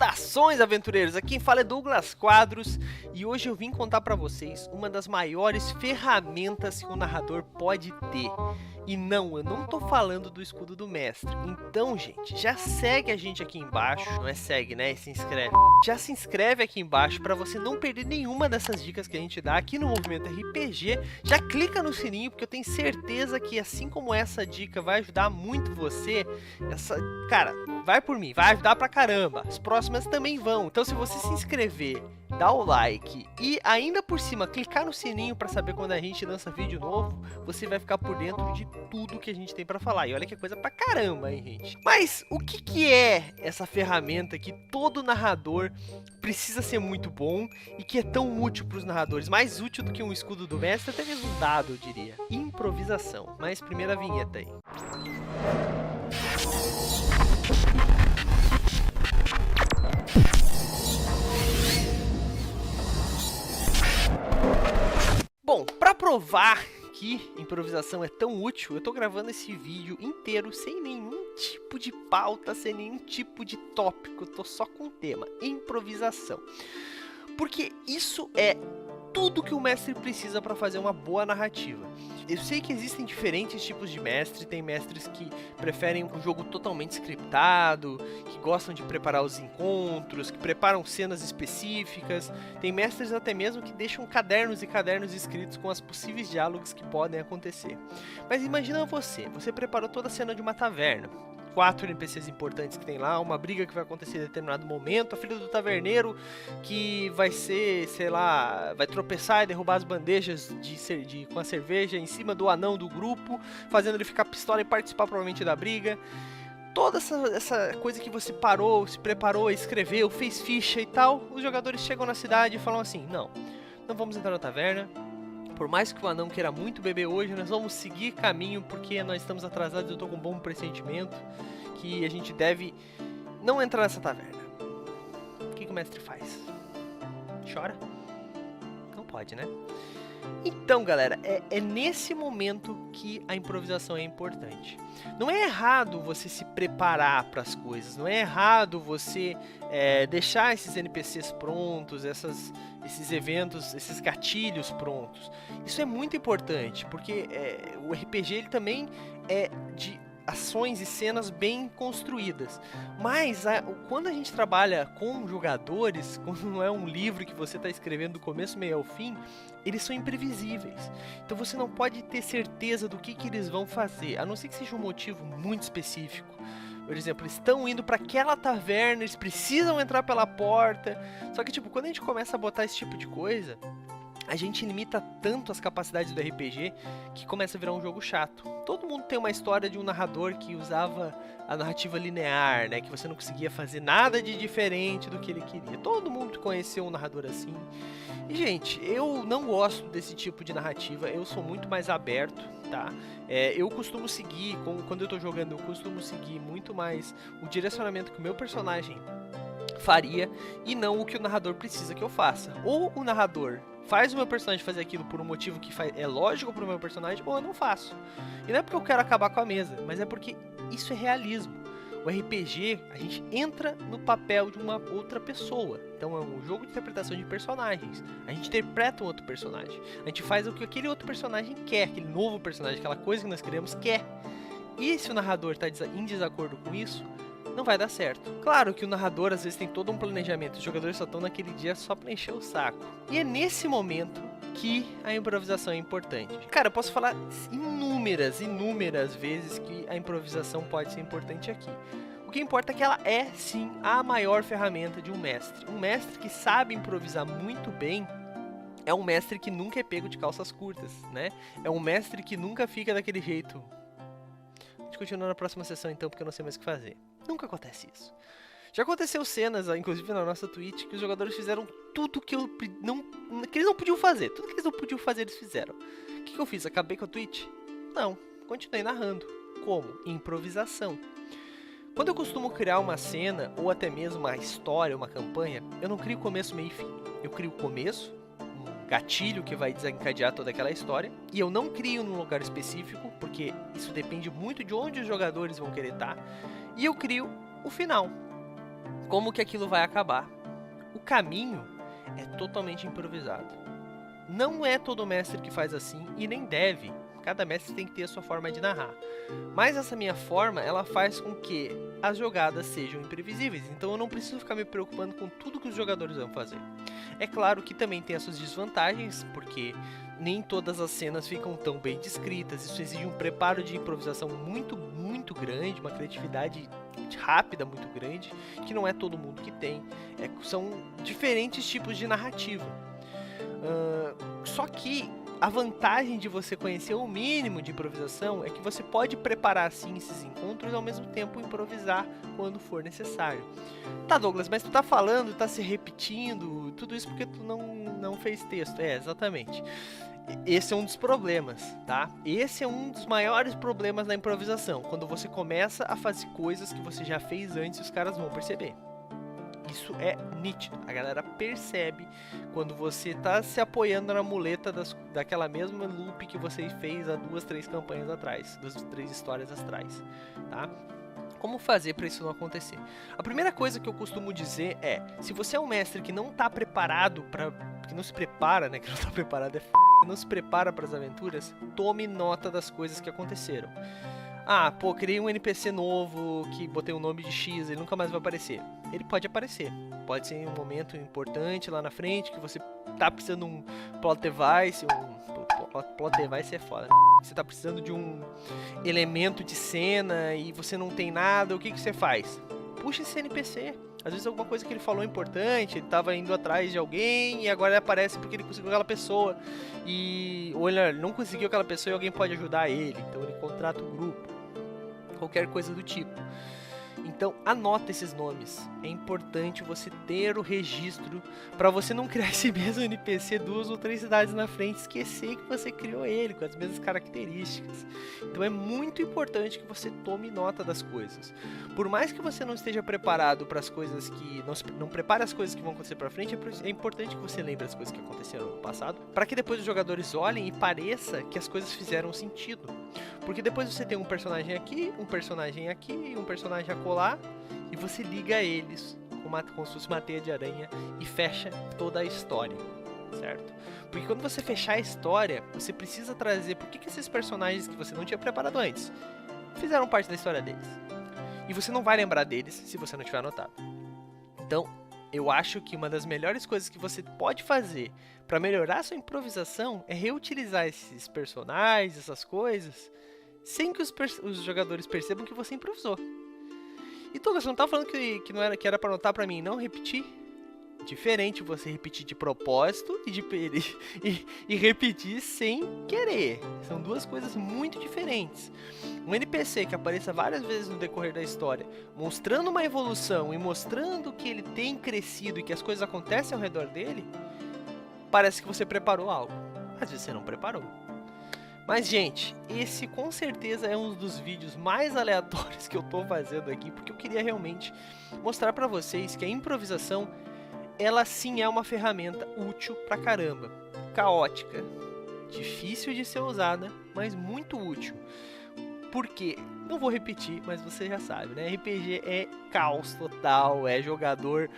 Saudações, aventureiros! Aqui quem fala é Douglas Quadros e hoje eu vim contar pra vocês uma das maiores ferramentas que o narrador pode ter. E não, eu não tô falando do escudo do mestre. Então, gente, já segue a gente aqui embaixo. Não é segue, né? É se inscreve. Já se inscreve aqui embaixo pra você não perder nenhuma dessas dicas que a gente dá aqui no Movimento RPG. Já clica no sininho, porque eu tenho certeza que assim como essa dica vai ajudar muito você, cara, vai por mim, vai ajudar pra caramba. As próximas também vão. Então, se você se inscrever, dar o like e ainda por cima clicar no sininho para saber quando a gente lança vídeo novo, você vai ficar por dentro de tudo que a gente tem para falar. E olha que é coisa pra caramba, hein, gente? Mas o que é essa ferramenta que todo narrador precisa ser muito bom e que é tão útil para os narradores? Mais útil do que um escudo do mestre, até mesmo um dado, eu diria. Improvisação. Mas primeira vinheta aí. Bom, para provar que improvisação é tão útil, eu tô gravando esse vídeo inteiro sem nenhum tipo de pauta, sem nenhum tipo de tópico, eu tô só com o tema, improvisação. Porque isso é tudo que o mestre precisa para fazer uma boa narrativa. Eu sei que existem diferentes tipos de mestre, tem mestres que preferem um jogo totalmente scriptado, que gostam de preparar os encontros, que preparam cenas específicas, tem mestres até mesmo que deixam cadernos e cadernos escritos com os possíveis diálogos que podem acontecer. Mas imagina você preparou toda a cena de uma taverna, 4 NPCs importantes que tem lá, uma briga que vai acontecer em determinado momento, a filha do taverneiro que vai ser, sei lá, vai tropeçar e derrubar as bandejas com a cerveja em cima do anão do grupo, fazendo ele ficar pistola e participar provavelmente da briga. Toda essa coisa que você parou, se preparou, escreveu, fez ficha e tal, os jogadores chegam na cidade e falam assim, não vamos entrar na taverna. Por mais que o anão queira muito beber hoje, nós vamos seguir caminho porque nós estamos atrasados. Eu tô com um bom pressentimento que a gente deve não entrar nessa taverna. O que o mestre faz? Chora? Não pode, né? Então, galera, é nesse momento que a improvisação é importante. Não é errado você se preparar para as coisas, não é errado você deixar esses NPCs prontos, esses eventos, esses gatilhos prontos. Isso é muito importante, porque o RPG ele também é de ações e cenas bem construídas. Mas quando a gente trabalha com jogadores, quando não é um livro que você está escrevendo do começo, meio ao fim, eles são imprevisíveis. Então você não pode ter certeza do que eles vão fazer, a não ser que seja um motivo muito específico. Por exemplo, eles estão indo para aquela taverna, eles precisam entrar pela porta. Só que, tipo, quando a gente começa a botar esse tipo de coisa, a gente limita tanto as capacidades do RPG que começa a virar um jogo chato. Todo mundo tem uma história de um narrador que usava a narrativa linear, né? Que você não conseguia fazer nada de diferente do que ele queria. Todo mundo conheceu um narrador assim. E, gente, eu não gosto desse tipo de narrativa. Eu sou muito mais aberto, tá? Eu costumo seguir, quando eu tô jogando, eu costumo seguir muito mais o direcionamento que o meu personagem faria e não o que o narrador precisa que eu faça. Ou o narrador faz o meu personagem fazer aquilo por um motivo que é lógico pro meu personagem, ou eu não faço. E não é porque eu quero acabar com a mesa, mas é porque isso é realismo. O RPG, a gente entra no papel de uma outra pessoa. Então é um jogo de interpretação de personagens. A gente interpreta um outro personagem. A gente faz o que aquele outro personagem quer, aquele novo personagem, aquela coisa que nós criamos quer. E se o narrador está em desacordo com isso, não vai dar certo. Claro que o narrador às vezes tem todo um planejamento, os jogadores só estão naquele dia só pra encher o saco. E é nesse momento que a improvisação é importante. Cara, eu posso falar inúmeras vezes que a improvisação pode ser importante aqui. O que importa é que ela é, sim, a maior ferramenta de um mestre. Um mestre que sabe improvisar muito bem é um mestre que nunca é pego de calças curtas, né? É um mestre que nunca fica daquele jeito. A gente continua na próxima sessão então, porque eu não sei mais o que fazer. Nunca acontece isso. Já aconteceu cenas, inclusive na nossa Twitch, que os jogadores fizeram tudo que eles não podiam fazer. Tudo que eles não podiam fazer, eles fizeram. O que eu fiz? Acabei com a Twitch? Não, continuei narrando. Como? Improvisação. Quando eu costumo criar uma cena, ou até mesmo uma história, uma campanha, eu não crio começo, meio e fim. Eu crio o começo, um gatilho que vai desencadear toda aquela história, e eu não crio num lugar específico, porque isso depende muito de onde os jogadores vão querer estar, e eu crio o final. como que aquilo vai acabar. O caminho é totalmente improvisado. Não é todo mestre que faz assim e nem deve. Cada mestre tem que ter a sua forma de narrar. Mas essa minha forma, ela faz com que as jogadas sejam imprevisíveis. Então eu não preciso ficar me preocupando com tudo que os jogadores vão fazer. É claro que também tem as suas desvantagens, porque nem todas as cenas ficam tão bem descritas. Isso exige um preparo de improvisação muito grande, uma criatividade rápida muito grande, que não é todo mundo que tem. São diferentes tipos de narrativa. Só que a vantagem de você conhecer o mínimo de improvisação é que você pode preparar sim esses encontros e ao mesmo tempo improvisar quando for necessário. Tá, Douglas, mas tu tá falando, tá se repetindo, tudo isso porque tu não fez texto. Exatamente. Esse é um dos problemas, tá? Esse é um dos maiores problemas da improvisação. Quando você começa a fazer coisas que você já fez antes, os caras vão perceber. Isso é nítido, a galera percebe quando você tá se apoiando na muleta daquela mesma loop que você fez há 2, 3 campanhas atrás, 2, 3 histórias atrás, tá? Como fazer para isso não acontecer? A primeira coisa que eu costumo dizer é, se você é um mestre que não tá preparado que não se prepara, né, que não tá preparado que não se prepara para as aventuras, tome nota das coisas que aconteceram. Criei um NPC novo, que botei o nome de X, ele nunca mais vai aparecer. Ele pode aparecer. Pode ser em um momento importante lá na frente, que você tá precisando de um plot device, plot device é foda, né? Você tá precisando de um elemento de cena e você não tem nada, o que você faz? Puxa esse NPC. Às vezes alguma coisa que ele falou importante, ele tava indo atrás de alguém e agora ele aparece porque ele conseguiu aquela pessoa. Ou ele não conseguiu aquela pessoa e alguém pode ajudar ele, então ele contrata um grupo. Qualquer coisa do tipo. Então anota esses nomes. É importante você ter o registro para você não criar esse mesmo NPC 2 ou 3 cidades na frente e esquecer que você criou ele com as mesmas características. Então é muito importante que você tome nota das coisas. Por mais que você não esteja preparado para as coisas que não prepare as coisas que vão acontecer para frente, é importante que você lembre as coisas que aconteceram no passado, para que depois os jogadores olhem e pareça que as coisas fizeram sentido. Porque depois você tem um personagem aqui e um personagem acolá, e você liga eles como se fosse uma teia de aranha e fecha toda a história, certo? Porque quando você fechar a história, você precisa trazer por que esses personagens que você não tinha preparado antes fizeram parte da história deles. E você não vai lembrar deles se você não tiver anotado. Então, eu acho que uma das melhores coisas que você pode fazer para melhorar a sua improvisação é reutilizar esses personagens, essas coisas, sem que os jogadores percebam que você improvisou. E Douglas, você não tá falando que era para anotar para mim não repetir? Diferente você repetir de propósito e repetir sem querer. São duas coisas muito diferentes. Um NPC que apareça várias vezes no decorrer da história, mostrando uma evolução e mostrando que ele tem crescido e que as coisas acontecem ao redor dele, parece que você preparou algo. Às vezes você não preparou. Mas, gente, esse com certeza é um dos vídeos mais aleatórios que eu tô fazendo aqui, porque eu queria realmente mostrar pra vocês que a improvisação, ela sim é uma ferramenta útil pra caramba. Caótica, difícil de ser usada, mas muito útil. Por quê? Não vou repetir, mas você já sabe, né? RPG é caos total, é jogador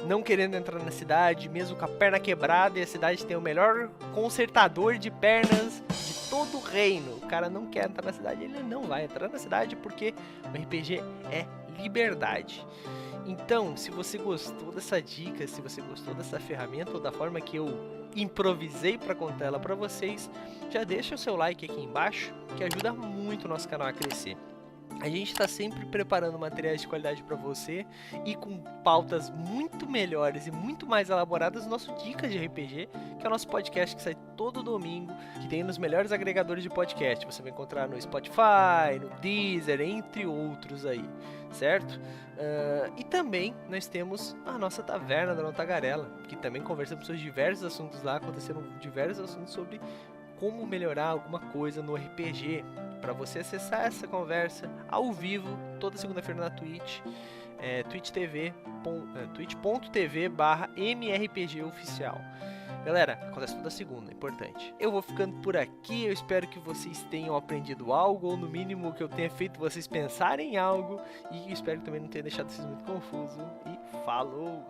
não querendo entrar na cidade, mesmo com a perna quebrada, e a cidade tem o melhor consertador de pernas de todo o reino. O cara não quer entrar na cidade, ele não vai entrar na cidade porque o RPG é liberdade. Então, se você gostou dessa dica, se você gostou dessa ferramenta ou da forma que eu improvisei para contar ela para vocês, já deixa o seu like aqui embaixo, que ajuda muito o nosso canal a crescer. A gente está sempre preparando materiais de qualidade para você e com pautas muito melhores e muito mais elaboradas no nosso Dicas de RPG, que é o nosso podcast que sai todo domingo, que tem nos melhores agregadores de podcast. Você vai encontrar no Spotify, no Deezer, entre outros aí, certo? E também nós temos a nossa Taverna da Notagarela, que também conversamos sobre diversos assuntos lá, aconteceram diversos assuntos sobre como melhorar alguma coisa no RPG. Para você acessar essa conversa ao vivo, toda segunda-feira na Twitch, twitch.tv/mrpgoficial. Galera, acontece toda segunda, é importante. Eu vou ficando por aqui, eu espero que vocês tenham aprendido algo, ou no mínimo que eu tenha feito vocês pensarem em algo, e espero que também não tenha deixado vocês muito confusos. E falou!